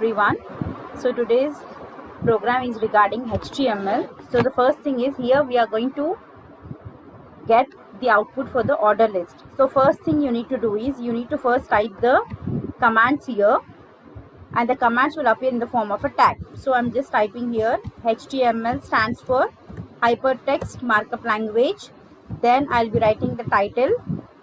everyone. So today's program is regarding HTML. So the first thing is, here we are going to get the output for the order list. So first thing you need to do is, you need to first type the commands here, and the commands will appear in the form of a tag. So I'm just typing here, HTML stands for hypertext markup language. Then I'll be writing the title.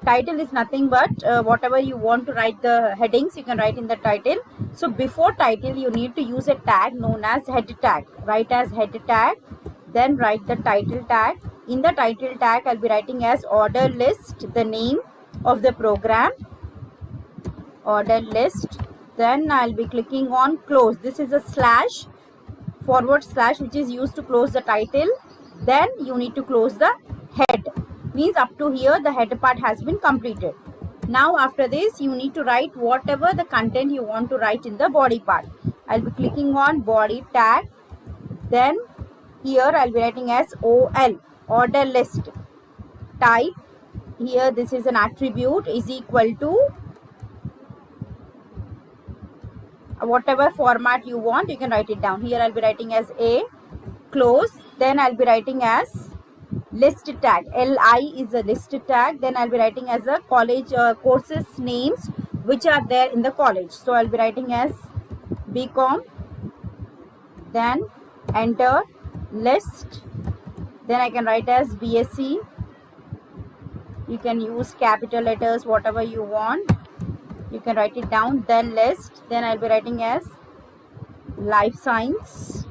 Title is nothing but whatever you want to write, the headings you can write in the title. So before title you need to use a tag known as head tag. Write as head tag, then write the title tag. In the title tag I'll be writing as order list, the name of the program, order list. Then I'll be clicking on close. This is a slash, forward slash, which is used to close the title. Then you need to close the head. Means up to here the head part has been completed. Now after this you need to write whatever the content you want to write in the body part. I'll be clicking on body tag. Then here I'll be writing as OL, order list. Type here, this is an attribute, is equal to whatever format you want, you can write it down. Here I'll be writing as A, close. Then I'll be writing as list tag, LI is a list tag. Then I'll be writing as a college courses names which are there in the college. So I'll be writing as BCom, then enter list. Then I can write as BSc. You can use capital letters, whatever you want, you can write it down. Then list. Then I'll be writing as life science,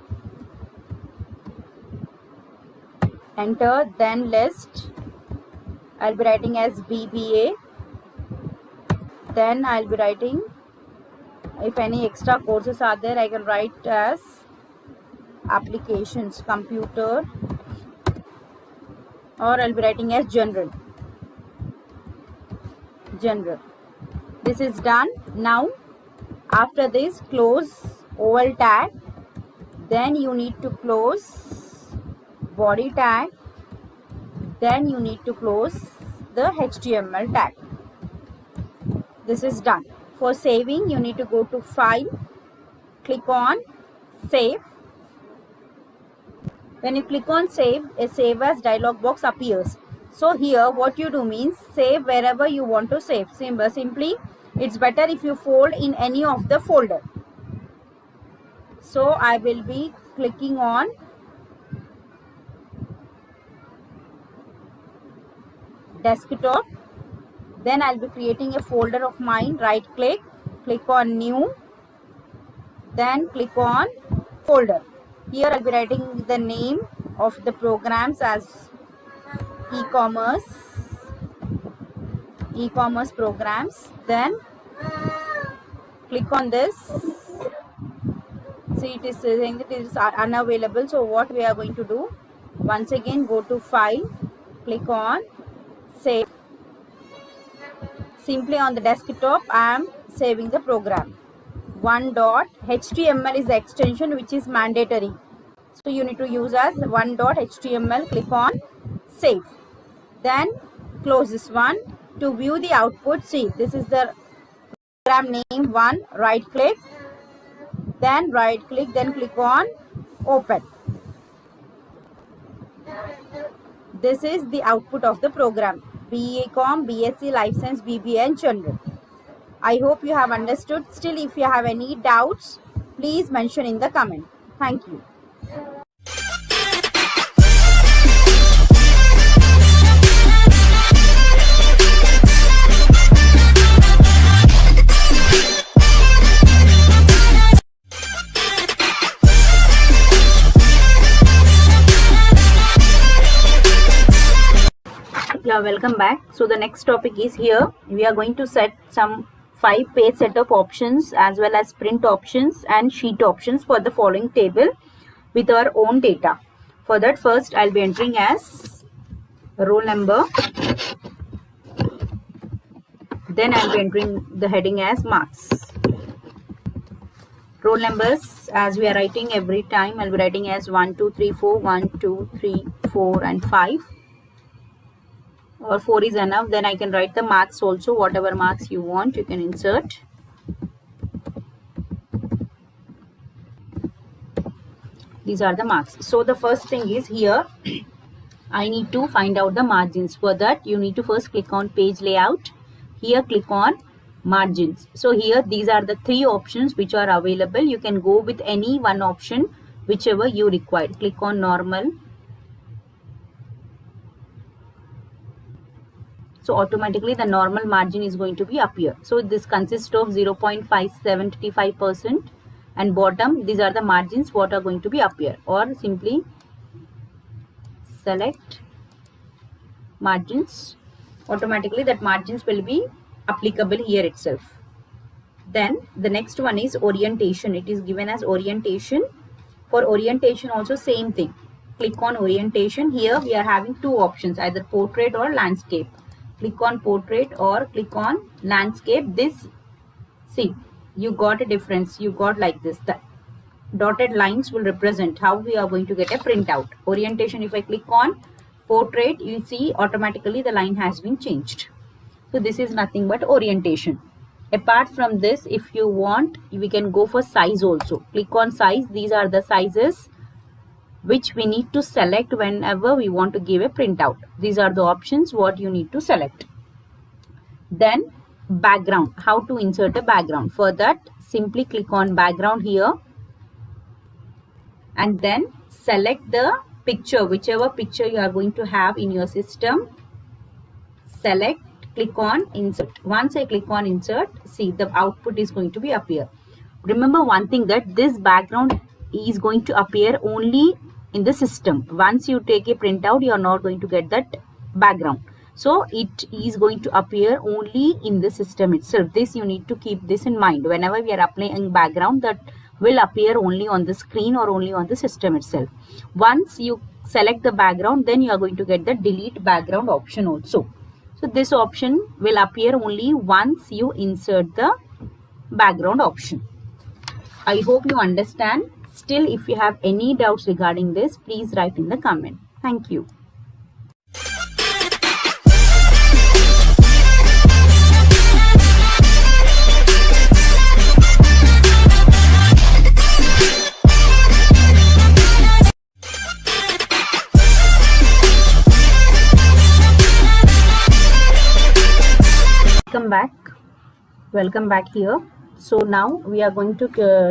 enter. Then list, I'll be writing as BBA. Then I'll be writing, if any extra courses are there, I can write as applications, computer, or I'll be writing as general. This is done. Now after this, close OL tag. Then you need to close body tag. Then you need to close the HTML tag. This is done. For saving, you need to go to file, click on save. When you click on save, a save as dialog box appears. So here what you do means, save wherever you want to save. Simply it's better if you fold in any of the folder. So I will be clicking on desktop. Then I'll be creating a folder of mine. Right click, click on new, then click on folder. Here I'll be writing the name of the programs as e-commerce programs. Then click on this. See, it is saying that it is unavailable. So what we are going to do, once again go to file, click on save. Simply on the desktop I am saving the program. .html is the extension which is mandatory. So you need to use as .html. Click on save. Then close this one. To view the output, see, this is the program name 1. Right click, then right click, then click on open. This is the output of the program: BCom, BSc, Life Science, BBA and General. I hope you have understood. Still, if you have any doubts, please mention in the comment. Thank you. Yeah, welcome back. So the next topic is, here we are going to set some 5 page setup options as well as print options and sheet options for the following table with our own data. For that, first I'll be entering as roll number. Then I'll be entering the heading as marks. Roll numbers, as we are writing every time, I'll be writing as 1 2 3 4, 1 2 3 4 and 5. Or 4 is enough. Then I can write the marks also, whatever marks you want you can insert. These are the marks. So the first thing is here, I need to find out the margins. For that, you need to first click on page layout. Here, click on margins. So here, these are the three options which are available. You can go with any one option, whichever you require. Click on normal. So automatically the normal margin is going to be up here. So this consists of 0.575% and bottom, these are the margins what are going to be up here, or simply select margins. Automatically that margins will be applicable here itself. Then the next one is orientation. It is given as orientation. For orientation also same thing. Click on orientation. Here we are having two options, either portrait or landscape. Click on portrait or click on landscape. This, see, you got a difference. You got like this. The dotted lines will represent how we are going to get a printout. Orientation, if I click on portrait, you see automatically the line has been changed. So this is nothing but orientation. Apart from this, if you want, we can go for size also. Click on size. These are the sizes which we need to select whenever we want to give a printout. These are the options what you need to select. Then background, how to insert a background. For that, simply click on background here and then select the picture, whichever picture you are going to have in your system. Select, click on insert. Once I click on insert, see the output is going to be appear. Remember one thing, that this background is going to appear only in the system. Once you take a printout, you are not going to get that background. So it is going to appear only in the system itself. This you need to keep this in mind. Whenever we are applying background, that will appear only on the screen or only on the system itself. Once you select the background, then you are going to get the delete background option also. So this option will appear only once you insert the background option. I hope you understand. Still, if you have any doubts regarding this, please write in the comment. Thank you. Welcome back here. So now we are going to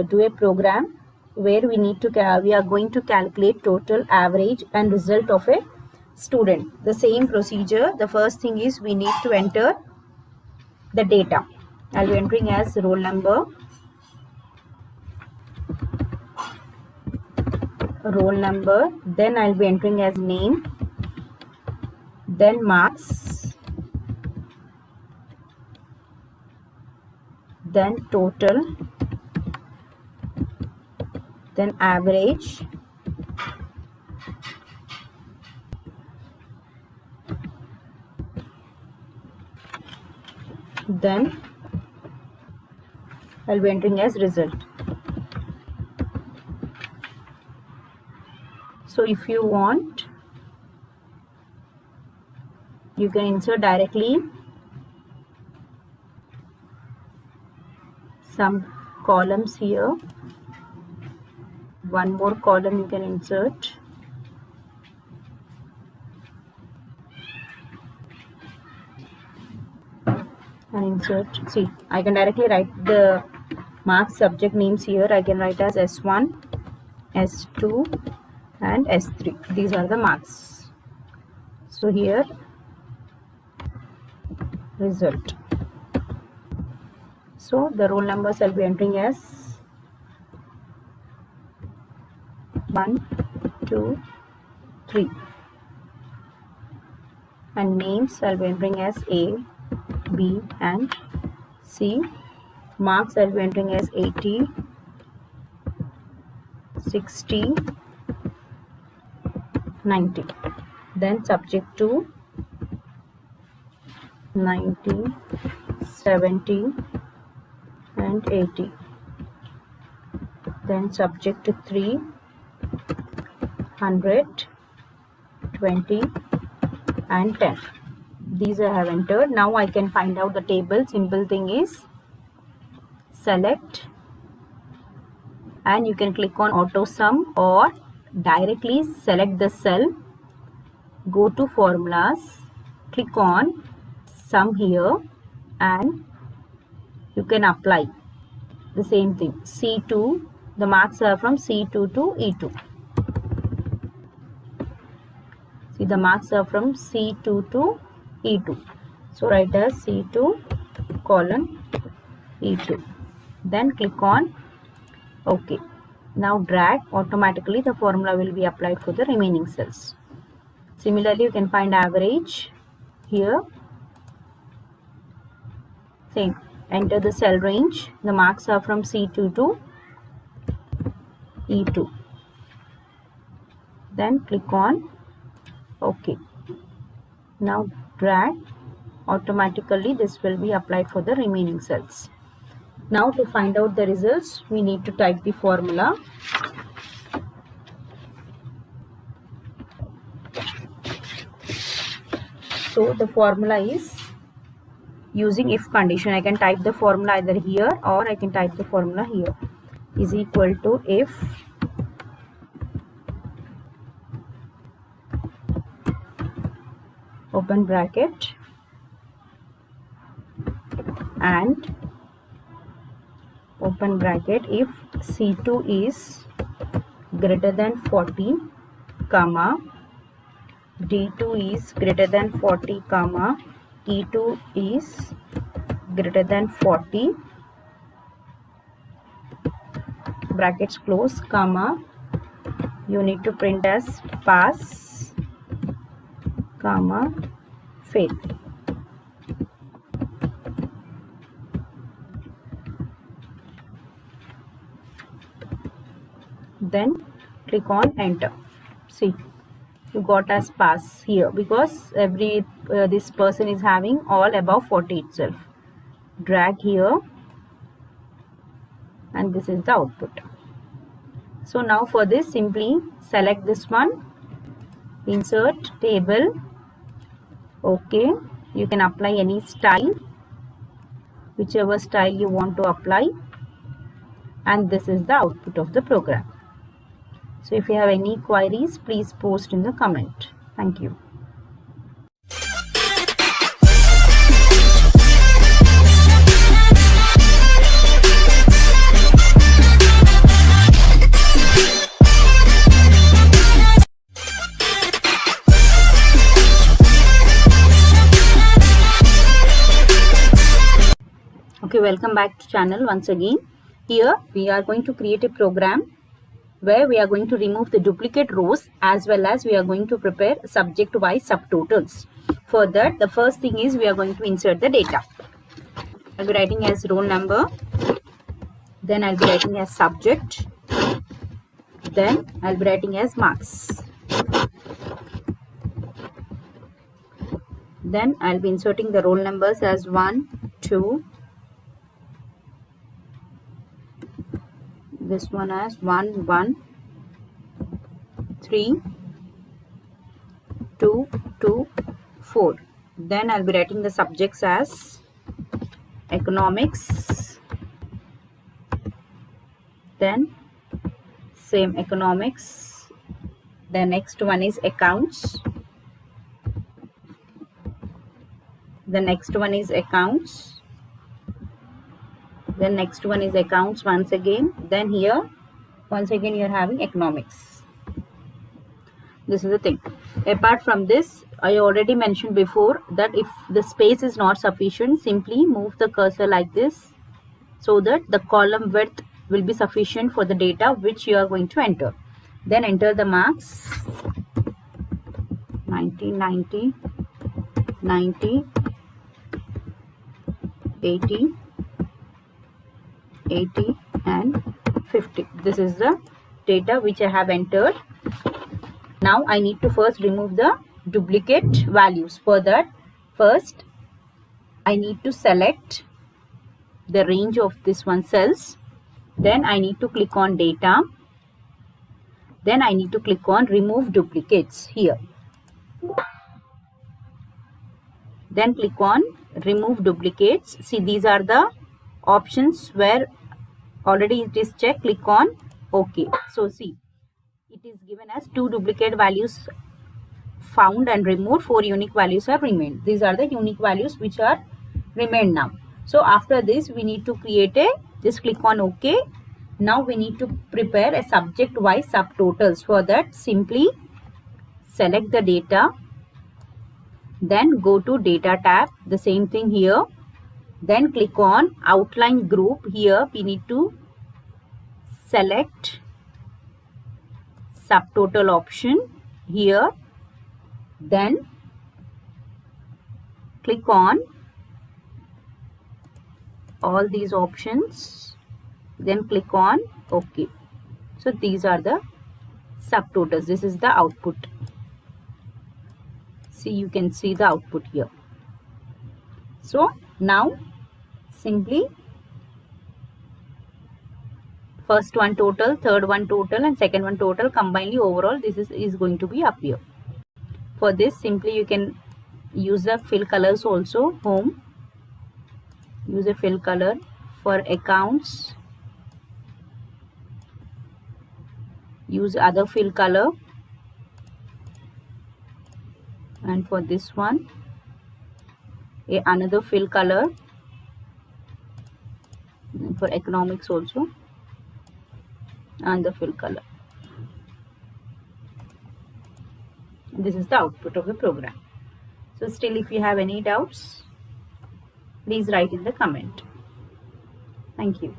do a program where we are going to calculate total, average and result of a student. The same procedure. The first thing is we need to enter the data. I'll be entering as roll number, then I'll be entering as name, then marks, then total, then average, then I'll be entering as result. So if you want, you can insert directly some columns here. One more column you can insert. And insert. See, I can directly write the marks subject names here. I can write as S1, S2 and S3. These are the marks. So here, result. So the roll numbers I'll be entering as 1, 2, 3. And names I'll be entering as A, B and C. Marks I'll be entering as 80, 60, 90. Then subject to 90, 70 and 80. Then subject to 3, 100, 20 and 10. These I have entered. Now I can find out the table. Simple thing is select and you can click on auto sum or directly select the cell, go to formulas, click on sum here, and you can apply the same thing. C2, the marks are from C2 to E2. See, the marks are from C2 to E2. So write as C2 colon E2. Then click on OK. Now drag, automatically the formula will be applied for the remaining cells. Similarly, you can find average here. Same. Enter the cell range. The marks are from C2 to E2. Then click on OK. Now drag, automatically this will be applied for the remaining cells. Now to find out the results, we need to type the formula. So the formula is using if condition. I can type the formula either here or I can type the formula here. Is equal to if open bracket and open bracket if C2 is greater than 40 comma D2 is greater than 40 comma E2 is greater than 40 brackets close comma, you need to print as pass comma fail. Then click on enter. See, you got as pass here because every this person is having all above 40 itself. Drag here and this is the output. So now for this, simply select this one, insert table. OK, you can apply any style, whichever style you want to apply, and this is the output of the program. So if you have any queries, please post in the comment. Thank you. Okay, welcome back to channel once again. Here we are going to create a program where we are going to remove the duplicate rows as well as we are going to prepare subject wise subtotals. For that, the first thing is we are going to insert the data. I'll be writing as roll number, then I'll be writing as subject, then I'll be writing as marks. Then I'll be inserting the roll numbers as 1, 2, this one as 1, 1, 3, 2, 2, 4. Then I'll be writing the subjects as economics, then same economics. The next one is accounts, the next one is accounts, the next one is accounts once again. Then here once again you are having economics. This is the thing. Apart from this, I already mentioned before that if the space is not sufficient, simply move the cursor like this so that the column width will be sufficient for the data which you are going to enter. Then enter the marks 90, 90, 90, 80, 80 and 50. This is the data which I have entered. Now I need to first remove the duplicate values. For that, first I need to select the range of this one cells. Then I need to click on data. Then I need to click on remove duplicates here. Then click on remove duplicates. See, these are the options where already it is checked. Click on OK. So see, it is given as 2 duplicate values found and removed, 4 unique values have remained. These are the unique values which are remained now. So after this we need to create just click on OK. Now we need to prepare a subject wise subtotals. For that, simply select the data, then go to data tab, the same thing here, then click on outline group. Here we need to select subtotal option here, then click on all these options, then click on OK. So these are the subtotals. This is the output. See, you can see the output here. So now simply first one total, third one total, and second one total combinedly overall this is going to be up here. For this, simply you can use the fill colors also. Home, use a fill color. For accounts, use other fill color, and for this one another fill color, and for economics also and the fill color. This is the output of the program. So still, if you have any doubts, please write in the comment. Thank you.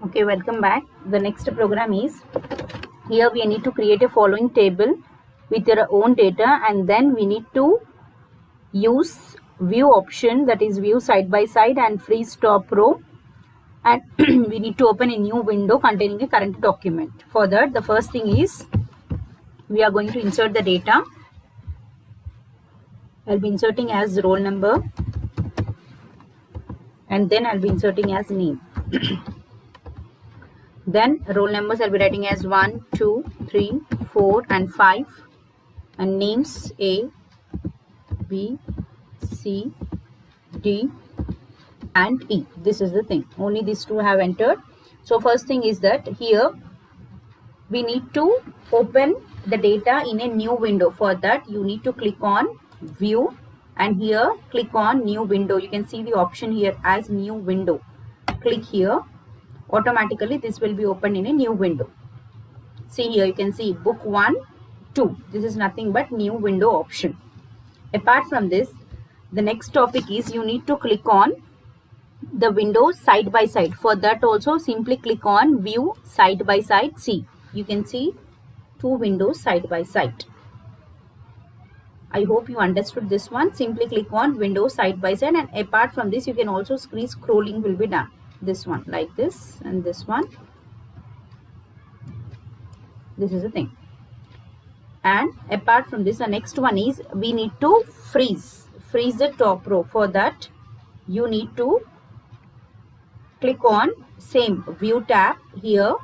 Okay, welcome back. The next program is, here we need to create a following table with your own data, and then we need to use view option, that is view side by side and freeze top row, and we need to open a new window containing a current document. For that, the first thing is we are going to insert the data. I'll be inserting as roll number, and then I'll be inserting as name. Then roll numbers I'll be writing as 1, 2, 3, 4 and 5, and names A, B, C, D and E. This is the thing. Only these two have entered. So first thing is that here we need to open the data in a new window. For that, you need to click on view, and here click on new window. You can see the option here as new window. Click here. Automatically this will be opened in a new window. See here, you can see book 1, 2. This is nothing but new window option. Apart from this, the next topic is you need to click on the windows side by side. For that also, simply click on view side by side. See, you can see two windows side by side. I hope you understood this one. Simply click on windows side by side, and apart from this, you can also scrolling will be done. This one like this, and this one. This is the thing. And apart from this, the next one is we need to freeze the top row. For that, you need to click on same view tab here.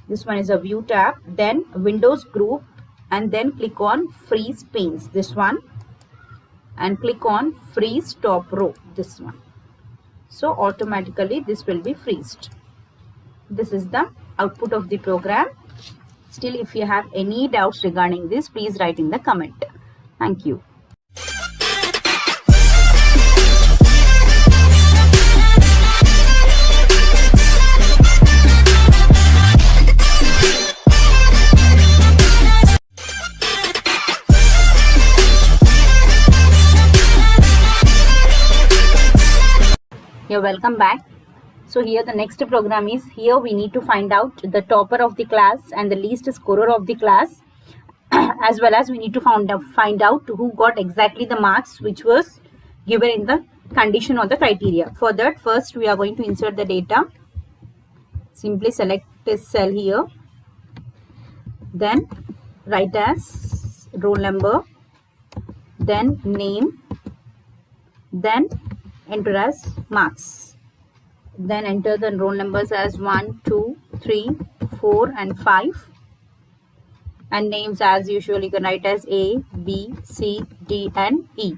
This one is a view tab, then windows group, and then click on freeze panes, this one, and click on freeze top row, this one. So automatically this will be freezed. This is the output of the program. Still, if you have any doubts regarding this, please write in the comment. Thank you. You're welcome back. So here the next program is, here we need to find out the topper of the class and the least scorer of the class. as well as we need to find out who got exactly the marks which was given in the condition or the criteria. For that, first we are going to insert the data. Simply select this cell here, then write as roll number, then name, then enter as marks, then enter the roll numbers as 1, 2, 3, 4 and 5, and names as usual you can write as A, B, C, D and E.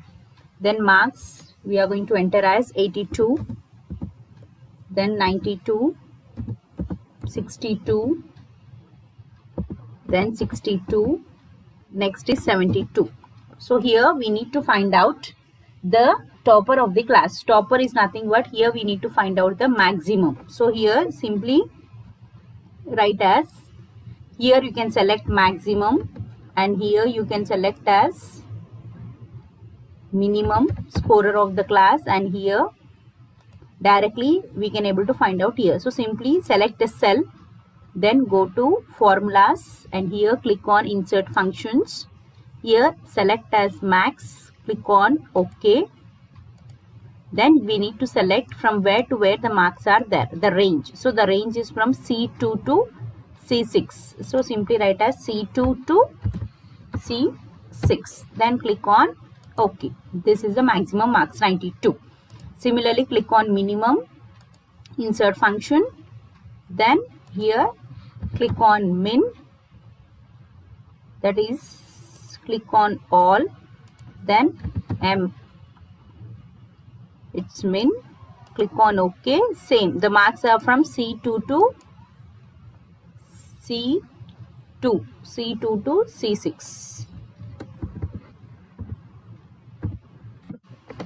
Then marks we are going to enter as 82, then 92, 62, then 62, next is 72. So here we need to find out the topper of the class. Topper is nothing but here we need to find out the maximum. So here simply write as, here you can select maximum and here you can select as minimum scorer of the class, and here directly we can able to find out here. So simply select a cell, then go to formulas and here click on insert functions. Here select as max, click on OK. Then we need to select from where to where the marks are there, the range. So the range is from C2 to C6. So simply write as C2 to C6. Then click on OK. This is the maximum marks, 92. Similarly, click on minimum, insert function. Then here click on min, that is click on all, then M, it's min, click on OK. Same, the marks are from C2 to C2 to C6.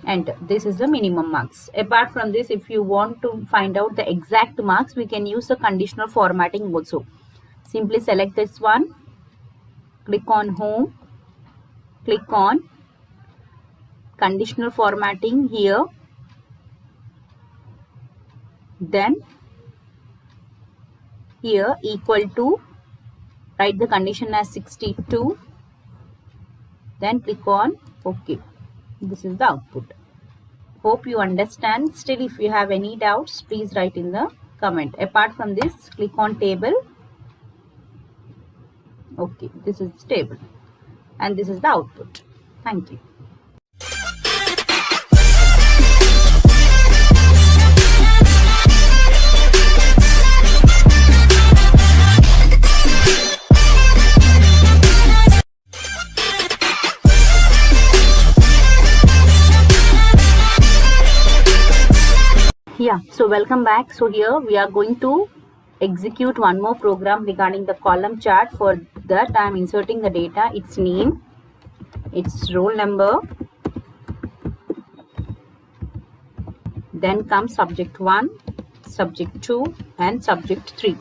Enter. This is the minimum marks. Apart from this, if you want to find out the exact marks, we can use the conditional formatting also. Simply select this one, click on home, click on conditional formatting here, then here equal to, write the condition as 62, then click on OK. This is the output. Hope you understand. Still, if you have any doubts, please write in the comment. Apart from this, click on table. Okay, this is the table and this is the output. Thank you. Yeah, so welcome back. So here we are going to execute one more program regarding the column chart. For that I am inserting the data, its name, its roll number, then comes subject 1, subject 2 and subject 3.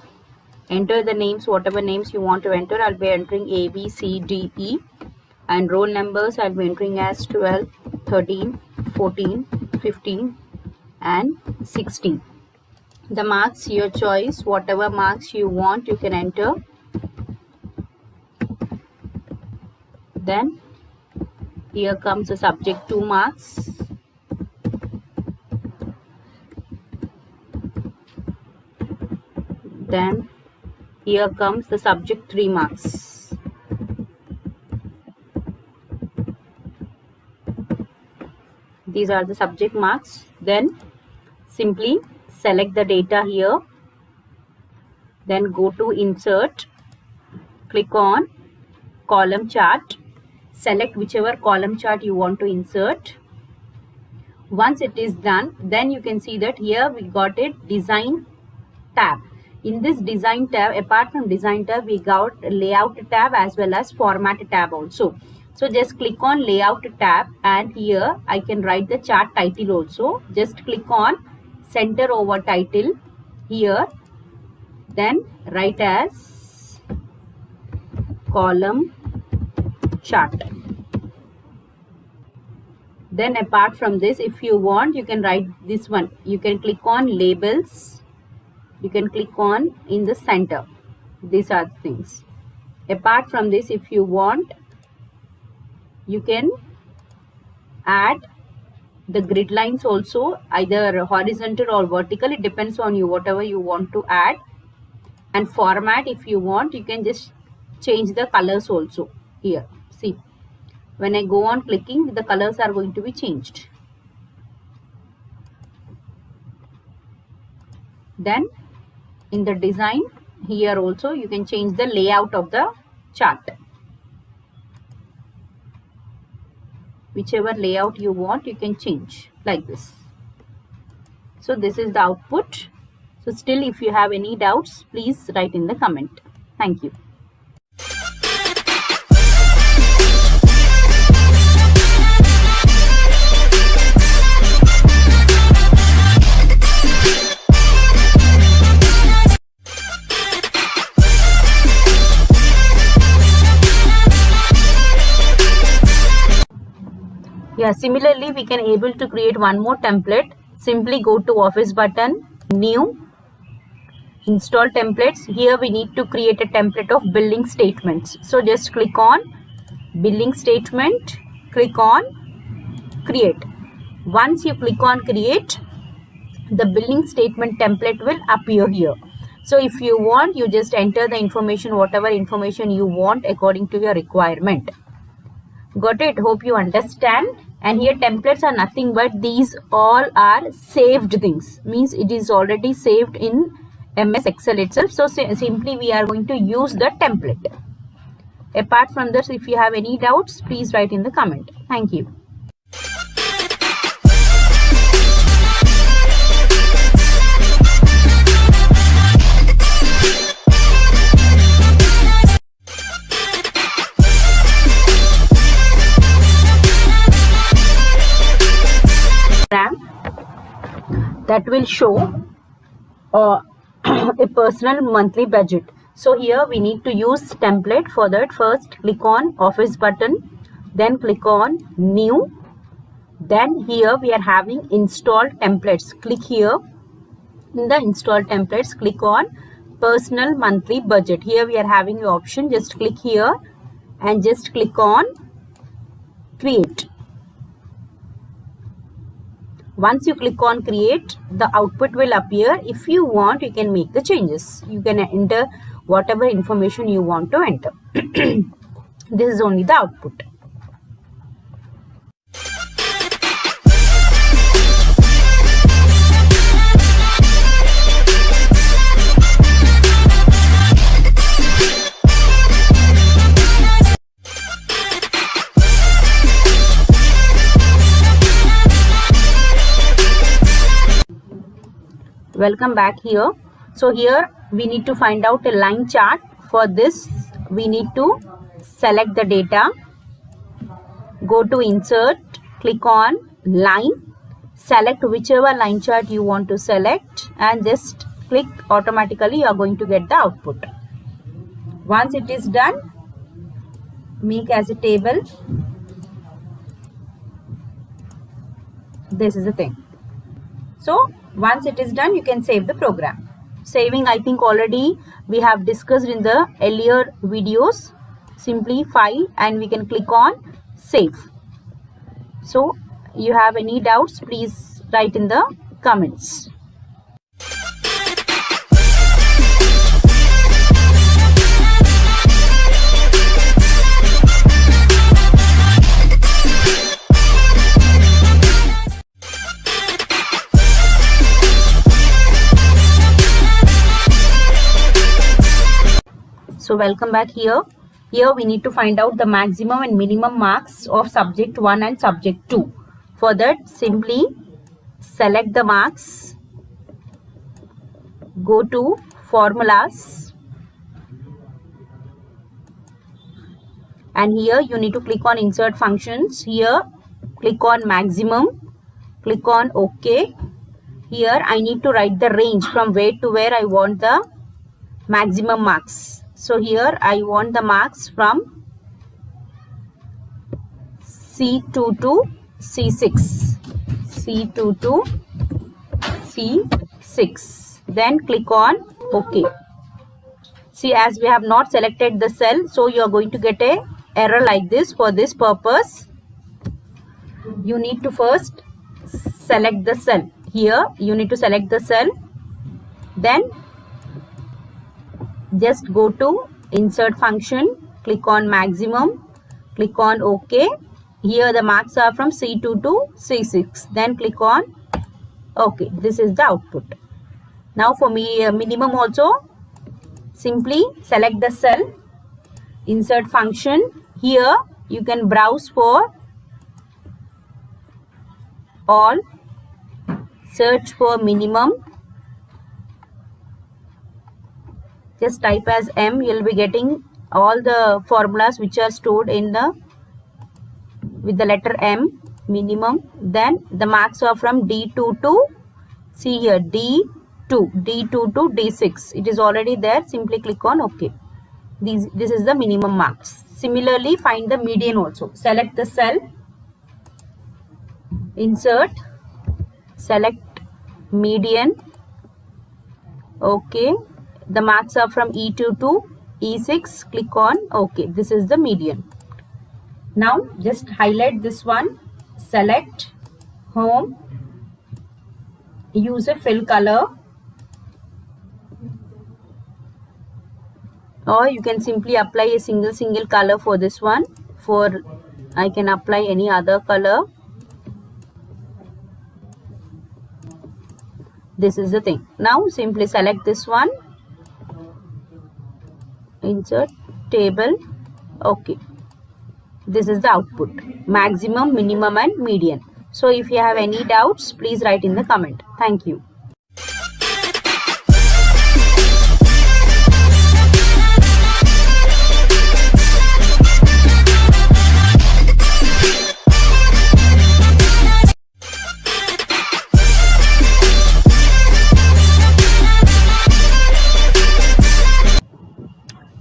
Enter the names, whatever names you want to enter. I'll be entering A, B, C, D, E, and roll numbers I'll be entering as 12, 13, 14, 15 and 16. The marks, your choice, whatever marks you want you can enter. Then here comes the subject 2 marks, then here comes the subject 3 marks. These are the subject marks. Then simply select the data here, then go to insert, click on column chart, select whichever column chart you want to insert. Once it is done, then you can see that here we got a design tab. In this design tab, apart from design tab, we got layout tab as well as format tab also. So just click on layout tab and here I can write the chart title also. Just click on center over title here, then write as column chart. Then apart from this, if you want, you can write this one. You can click on labels, you can click on in the center. These are the things. Apart from this, if you want, you can add the grid lines also, either horizontal or vertical. It depends on you, whatever you want to add. And format, if you want, you can just change the colors also. Here, see, when I go on clicking, the colors are going to be changed. Then in the design, here also you can change the layout of the chart. Whichever layout you want, you can change like this. So this is the output. So still, if you have any doubts, please write in the comment. Thank you. Yeah, similarly, we can able to create one more template. Simply go to Office button, New, Install Templates. Here we need to create a template of billing statements. So just click on Billing Statement, click on Create. Once you click on Create, the billing statement template will appear here. So if you want, you just enter the information, whatever information you want according to your requirement. Got it? Hope you understand. And here templates are nothing but these all are saved things. Means it is already saved in MS Excel itself. So simply we are going to use the template. Apart from this, if you have any doubts, please write in the comment. Thank you. That will show a personal monthly budget. So here we need to use template. For that, first click on Office button, then click on New. Then here we are having Install Templates. Click here in the Install Templates, click on Personal Monthly Budget. Here we are having the option. Just click here and just click on Create. Once you click on Create, the output will appear. If you want, you can make the changes. You can enter whatever information you want to enter. This is only the output. Welcome back here. So here we need to find out a line chart. For this, we need to select the data, go to Insert, click on Line, select whichever line chart you want to select and just click. Automatically you are going to get the output. Once it is done, make as a table. This is the thing. So once it is done, you can save the program. Saving, I think already we have discussed in the earlier videos. Simply File and we can click on Save. So you have any doubts, please write in the comments. So welcome back here. Here we need to find out the maximum and minimum marks of subject 1 and subject 2. For that, simply select the marks, go to Formulas, and here you need to click on Insert Functions. Here click on Maximum, click on OK. Here I need to write the range from where to where I want the maximum marks. So here I want the marks from C2 to C6. C2 to C6. Then click on OK. See, as we have not selected the cell, so you are going to get a error like this. For this purpose, you need to first select the cell. Here you need to select the cell, then just go to insert function, click on maximum, click on OK. Here the marks are from C2 to C6, then click on OK. This is the output. Now for me minimum also, simply select the cell, insert function. Here you can browse for all, search for minimum, just type as M. You will be getting all the formulas which are stored in the with the letter M, minimum. Then the marks are from D2 to, see here, D2 to D6. It is already there. Simply click on OK. This is the minimum marks. Similarly, find the median also. Select the cell, insert, select median. OK. The marks are from E2 to E6. Click on OK. This is the median. Now just highlight this one, select home, use a fill color, or you can simply apply a single color for this one. For I can apply any other color. This is the thing. Now simply select this one, insert table. OK. This is the output, maximum, minimum and median. So if you have any doubts, please write in the comment. Thank you.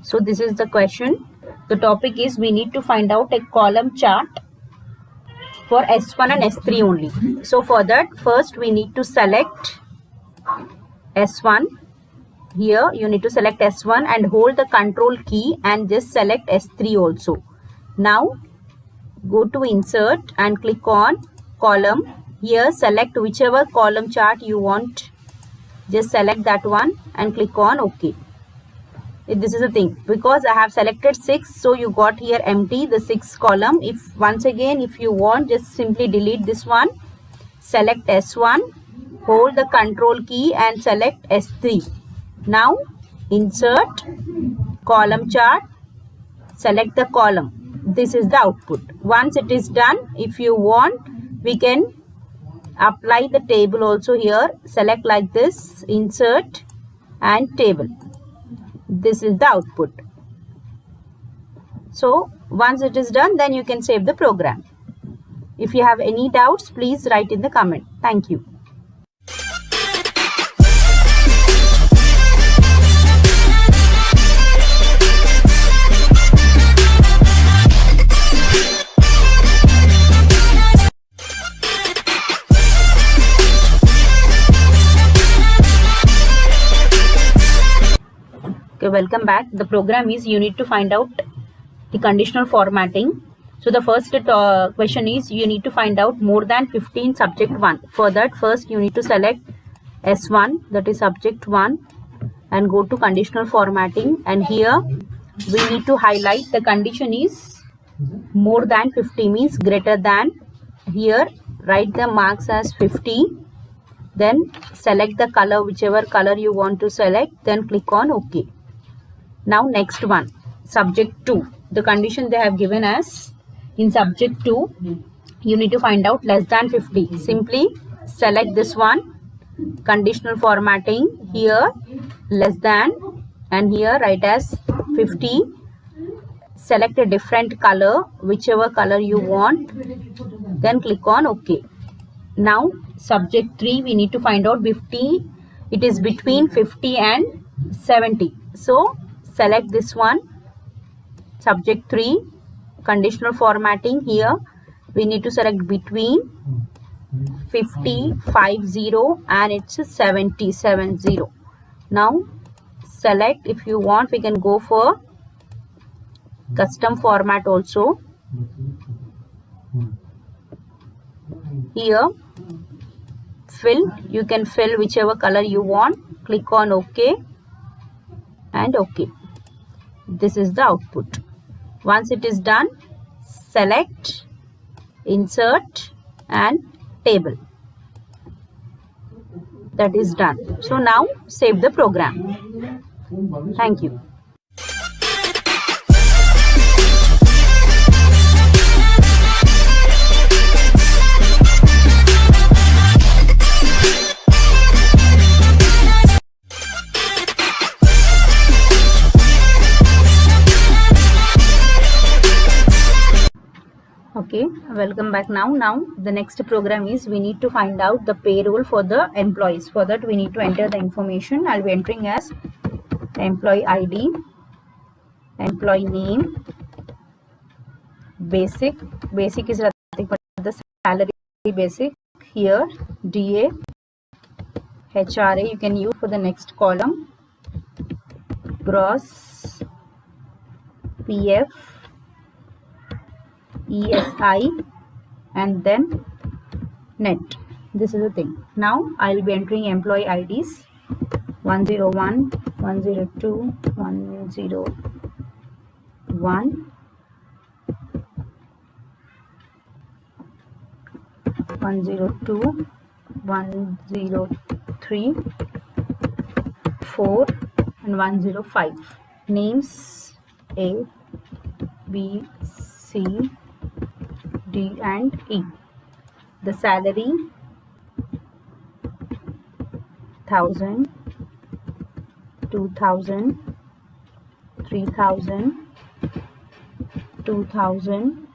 So this is the question. The topic is we need to find out a column chart for S1 and S3 only. So for that, first we need to select S1. Here you need to select S1 and hold the control key and just select S3 also. Now go to insert and click on column. Here select whichever column chart you want. Just select that one and click on OK. This is the thing, because I have selected 6, so you got here empty the 6th column. If once again if you want, just simply delete this one, select S1, hold the control key and select S3. Now insert column chart, select the column. This is the output. Once it is done, if you want, we can apply the table also here. Select like this, insert and table. This is the output. So once it is done, then you can save the program. If you have any doubts, please write in the comment. Thank you. Okay, welcome back. The program is you need to find out the conditional formatting. So the first question is you need to find out more than 15 subject 1. For that, first you need to select S1, that is subject 1, and go to conditional formatting, and here we need to highlight the condition is more than 50 means greater than. Here write the marks as 50, then select the color, whichever color you want to select, then click on OK. Now next one, subject 2. The condition they have given as in subject 2, you need to find out less than 50. Simply select this one, conditional formatting, here less than, and here write as 50. Select a different color, whichever color you want, then click on OK. Now subject 3, we need to find out 50. It is between 50 and 70. So select this one, subject 3, conditional formatting. Here we need to select between 50, 50 and it's 70. Now select. If you want, we can go for custom format also. Here fill, you can fill whichever color you want. Click on OK and OK. This is the output. Once it is done, select, insert and table. That is done. So now save the program. Thank you. Okay, welcome back. Now the next program is we need to find out the payroll for the employees. For that we need to enter the information. I'll be entering as employee ID, employee name, basic is nothing but the salary basic. Here DA, HRA you can use for the next column, gross, PF, ESI and then net. This is the thing. Now I will be entering employee IDs 101, 102, 101, 102, 103, 4 and 105. Names A, B, C, D and E. The salary 1000, 2000, 3000, 2000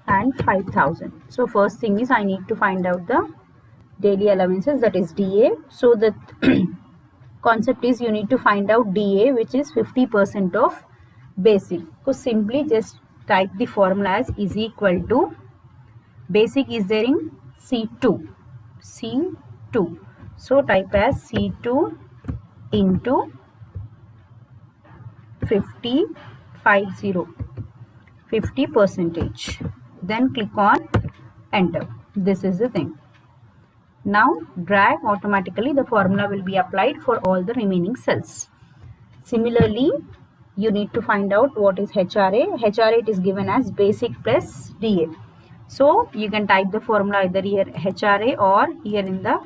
and 5000. So first thing is I need to find out the daily allowances, that is DA. So the concept is you need to find out DA, which is 50% of basic. So simply just type the formula as is equal to, basic is there in C2, so type as C2 into 50 percentage, then click on enter. This is the thing. Now drag, automatically the formula will be applied for all the remaining cells. Similarly, you need to find out what is HRA. HRA it is given as basic plus DA. So you can type the formula either here HRA or here in the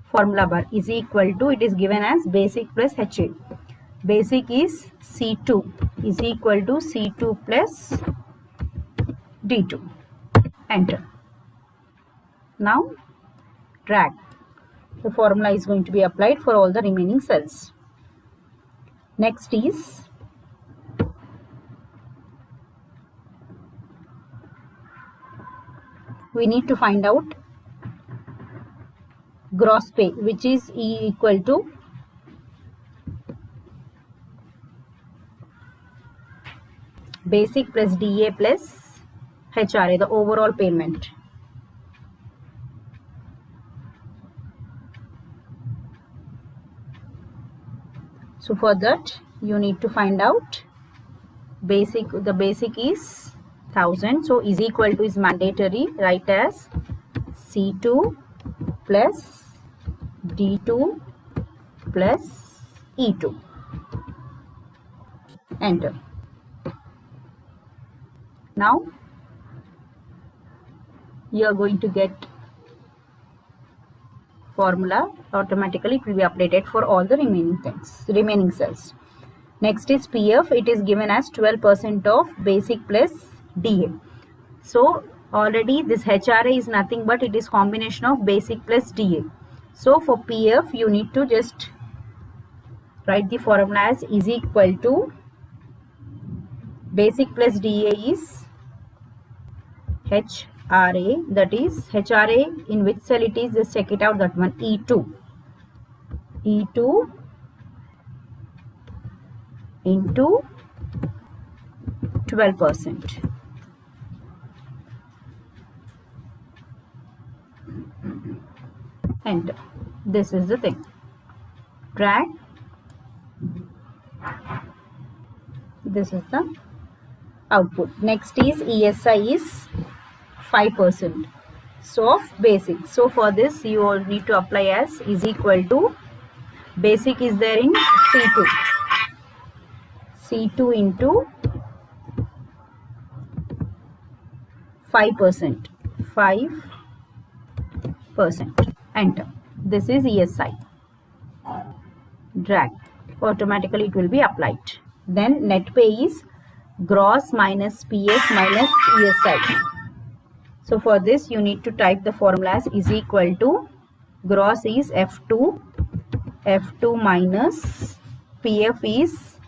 formula bar, is equal to, it is given as basic plus HA. Basic is C2 is equal to C2 plus D2. Enter. Now drag. The formula is going to be applied for all the remaining cells. Next is we need to find out gross pay, which is equal to basic plus DA plus HRA, the overall payment. So for that you need to find out basic. The basic is 1000, so is equal to is mandatory, write as C2 plus D2 plus E2. Enter. Now you are going to get formula, automatically it will be updated for all the remaining cells. Next is PF. It is given as 12% of basic plus DA. So already this HRA is nothing but it is combination of basic plus DA. So for PF you need to just write the formula as is equal to basic plus DA is HRA, that is HRA in which cell it is, just check it out, that one, E2 into 12%. Enter. This is the thing. Drag, This is the output. Next is ESI is 5%. So of basic. So for this you all need to apply as is equal to basic is there in C2. C2 into 5%. 5%. Enter. This is ESI. Drag. Automatically it will be applied. Then net pay is gross minus PS minus ESI. So for this you need to type the formulas is equal to gross is F2 minus PF is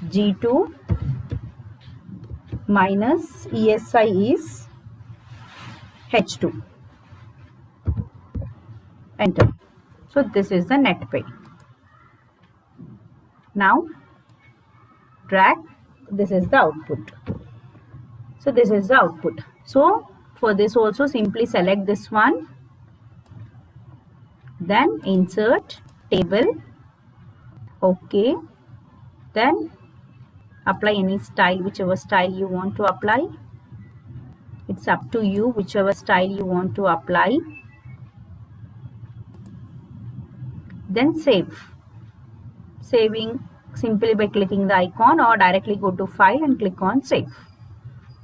G2 minus ESI is H2. Enter. So this is the net pay. Now drag. This is the output. So this is the output. So for this also simply select this one, then insert table. Okay, then apply any style, whichever style you want to apply. It's up to you, whichever style you want to apply. Then save. Saving simply by clicking the icon or directly go to file and click on save.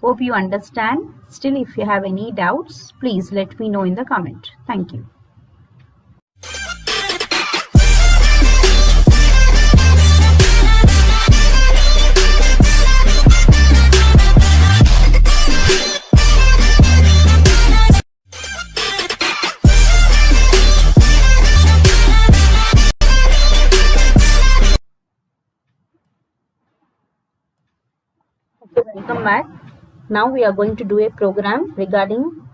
Hope you understand. Still, if you have any doubts, please let me know in the comment. Thank you. Okay, welcome back. Now we are going to do a program regarding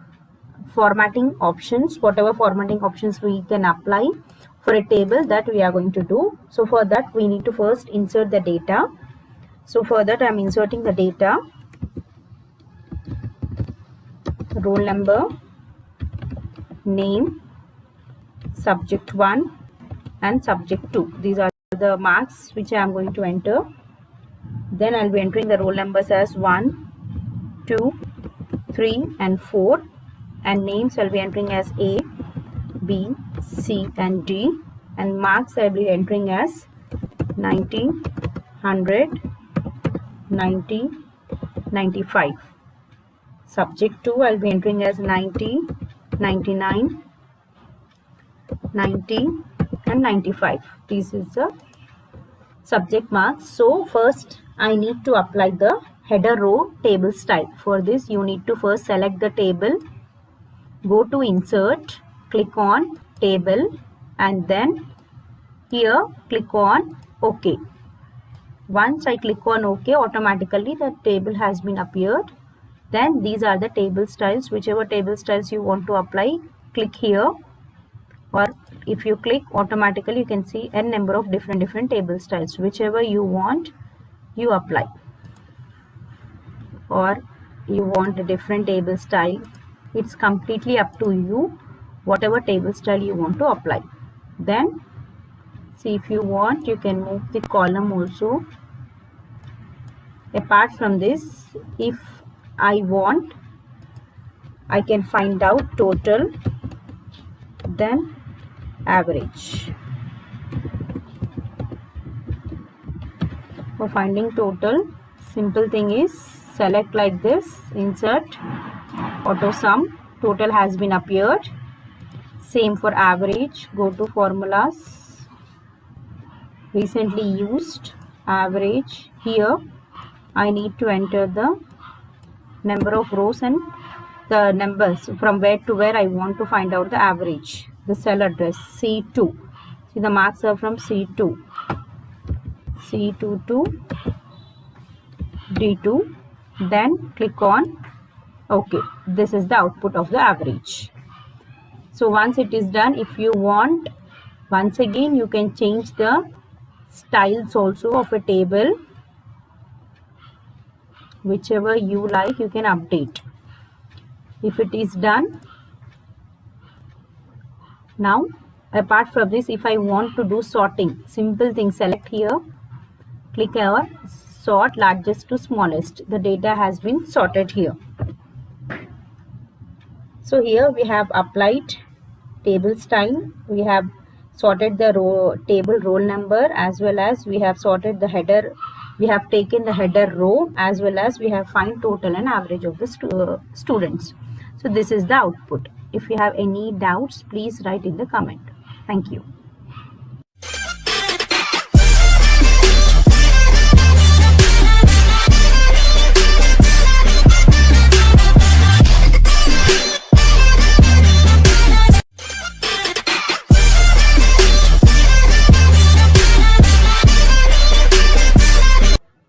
formatting options, whatever formatting options we can apply for a table that we are going to do. So for that we need to first insert the data. So for that I am inserting the data, roll number, name, subject 1 and subject 2. These are the marks which I am going to enter. Then I will be entering the roll numbers as 1, 2, 3 and 4, and names I will be entering as A, B, C and D, and marks I will be entering as 90, 100, 90, 95. Subject 2 I will be entering as 90, 99, 90 and 95. This is the subject marks. So first I need to apply the header row table style. For this you need to first select the table, go to insert, click on table and then here click on OK. Once I click on OK, automatically the table has been appeared. Then these are the table styles. Whichever table styles you want to apply, click here, or if you click, automatically you can see n number of different table styles. Whichever you want, you apply. Or you want a different table style, it's completely up to you, whatever table style you want to apply. Then see, if you want, you can move the column also. Apart from this, if I want, I can find out total, then average. For finding total, simple thing is select like this, insert, auto sum, total has been appeared. Same for average, go to formulas, recently used, average. Here I need to enter the number of rows and the numbers from where to where I want to find out the average. The cell address C2. See, the marks are from C2. C2 to D2. Then click on OK. This is the output of the average. So once it is done, if you want, once again you can change the styles also of a table. Whichever you like, you can update. If it is done, now apart from this, if I want to do sorting, simple thing, select here, click here, sort largest to smallest. The data has been sorted here. So here we have applied table style. We have sorted the table roll number, as well as we have sorted the header. We have taken the header row, as well as we have find total and average of the students. So this is the output. If you have any doubts, please write in the comment. Thank you.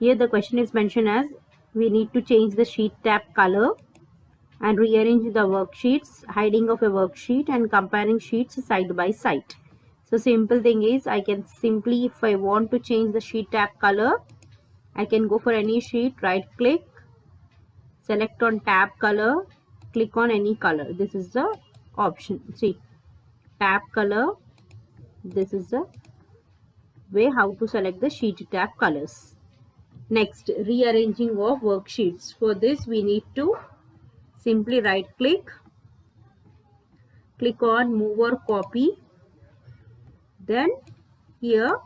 Here the question is mentioned as we need to change the sheet tab color and rearrange the worksheets, hiding of a worksheet and comparing sheets side by side. So simple thing is, I can simply, if I want to change the sheet tab color, I can go for any sheet, right click, select on tab color, click on any color. This is the option. See, tab color. This is the way how to select the sheet tab colors. Next, rearranging of worksheets. For this, we need to simply right click, click on move or copy. Then here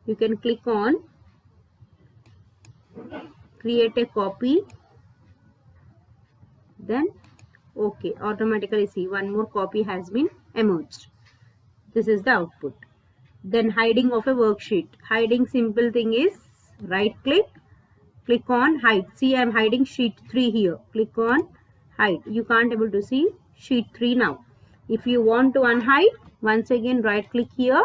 you can click on create a copy. Then okay, automatically see one more copy has been emerged. This is the output. Then hiding of a worksheet. Hiding, simple thing is right click, click on hide. See, I am hiding sheet 3 here. Click on hide. You can't able to see sheet 3 now. If you want to unhide, once again right click here,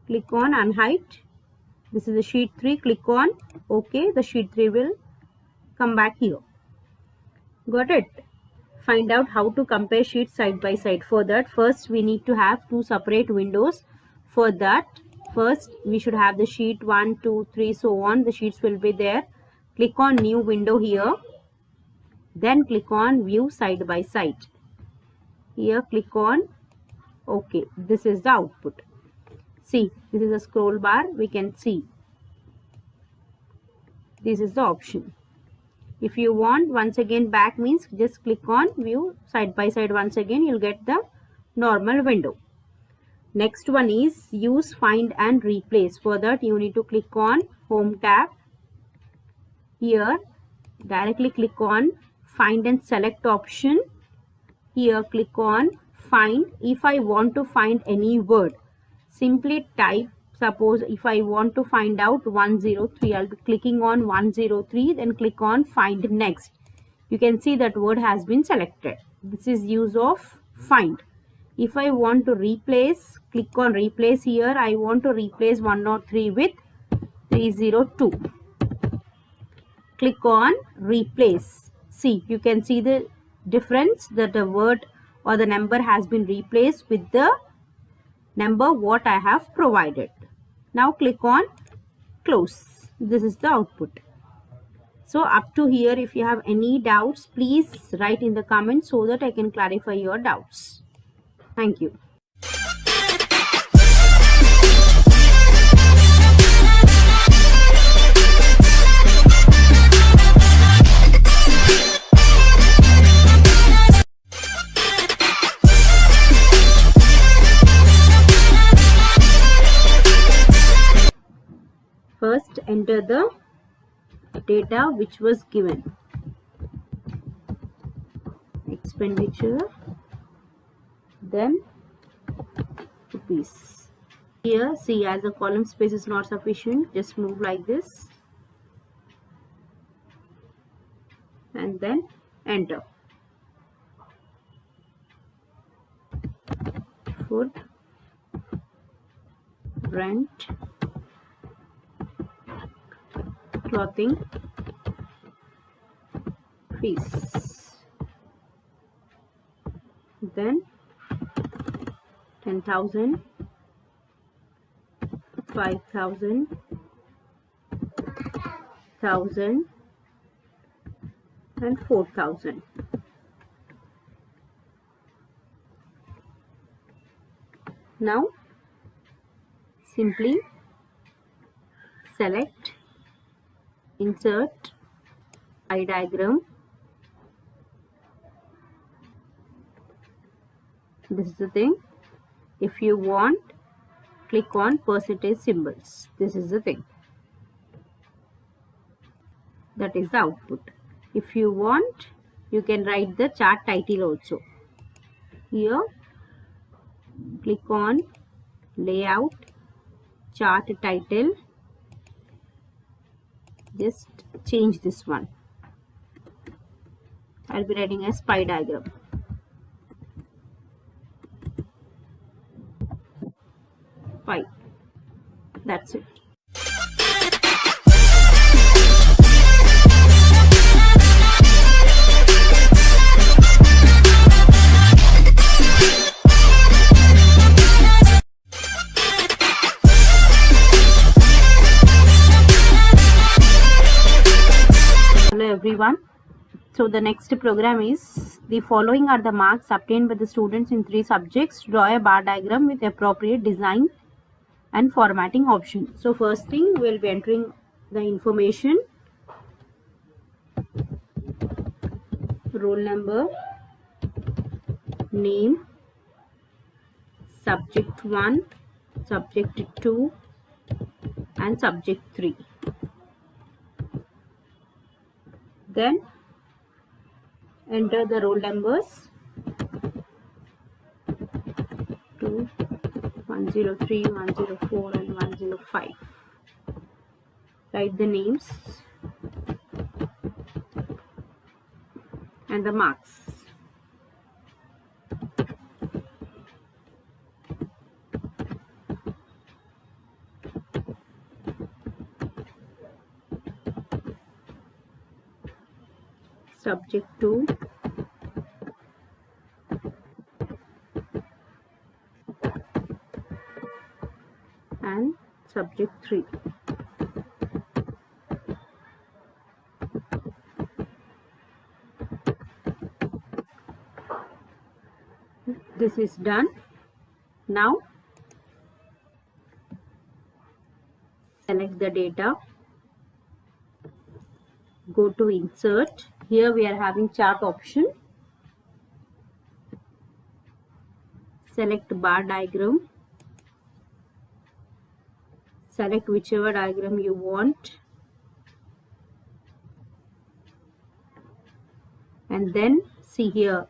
click on unhide. This is the sheet 3. Click on OK. The sheet 3 will come back here. Got it? Find out how to compare sheets side by side. For that, first we need to have 2 separate windows. For that, first we should have the sheet 1, 2, 3, so on. The sheets will be there. Click on new window here. Then click on view side by side. Here click on OK. This is the output. See, this is a scroll bar. We can see. This is the option. If you want, once again back means just click on view side by side. Once again you'll get the normal window. Next one is use find and replace. For that you need to click on home tab. Here directly click on find and select option. Here click on find. If I want to find any word, simply type. Suppose if I want to find out 103, I'll be clicking on 103, then click on find next. You can see that word has been selected. This is use of find. If I want to replace, click on replace here. I want to replace 103 with 302. Click on replace. See, you can see the difference that the word or the number has been replaced with the number what I have provided. Now click on close. This is the output. So up to here, if you have any doubts, please write in the comments so that I can clarify your doubts. Thank you. First, enter the data which was given. Expenditure, then rupees. Here, see, as the column space is not sufficient, just move like this and then enter. Food, rent, clothing, fees. Then 10,000, 5,000, 1,000 and 4,000. Now simply select, insert pie diagram. This is the thing. If you want, click on percentage symbols. This is the thing. That is the output. If you want, you can write the chart title also. Here, click on layout, chart title. Just change this one. I'll be writing as pie diagram. Pie. That's it. Hello everyone. So the next program is, the following are the marks obtained by the students in 3 subjects. Draw a bar diagram with appropriate design and formatting option. So first thing, we'll be entering the information, roll number, name, subject 1, subject 2 and subject 3. Then enter the roll numbers 2, 103, 104 and 105. Write the names and the marks. Subject 2, and subject 3. This is done. Now select the data, go to insert. Here we are having chart option. Select bar diagram. Select whichever diagram you want. And then see here,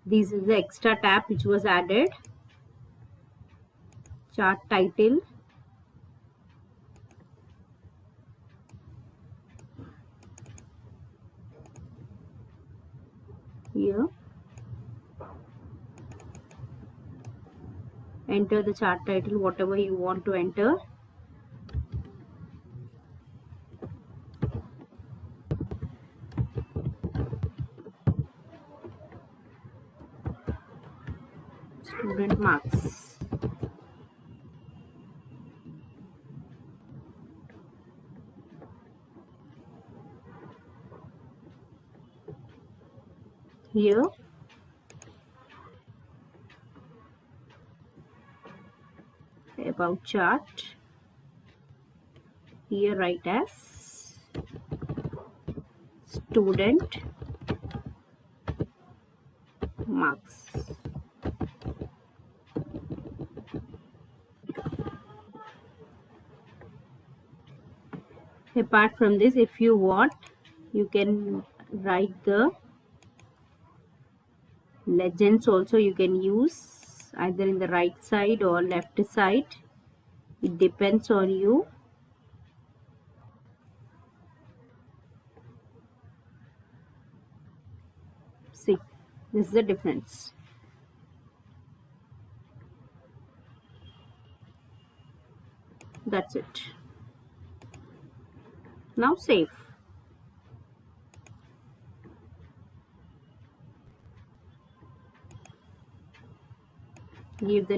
this is the extra tab which was added. Chart title. Here. Enter the chart title, whatever you want to enter. Student marks. Here about chart. Here write as student marks. Apart from this, if you want, you can write the legends also. You can use either in the right side or left side. It depends on you. See, this is the difference. That's it. Now save. Give the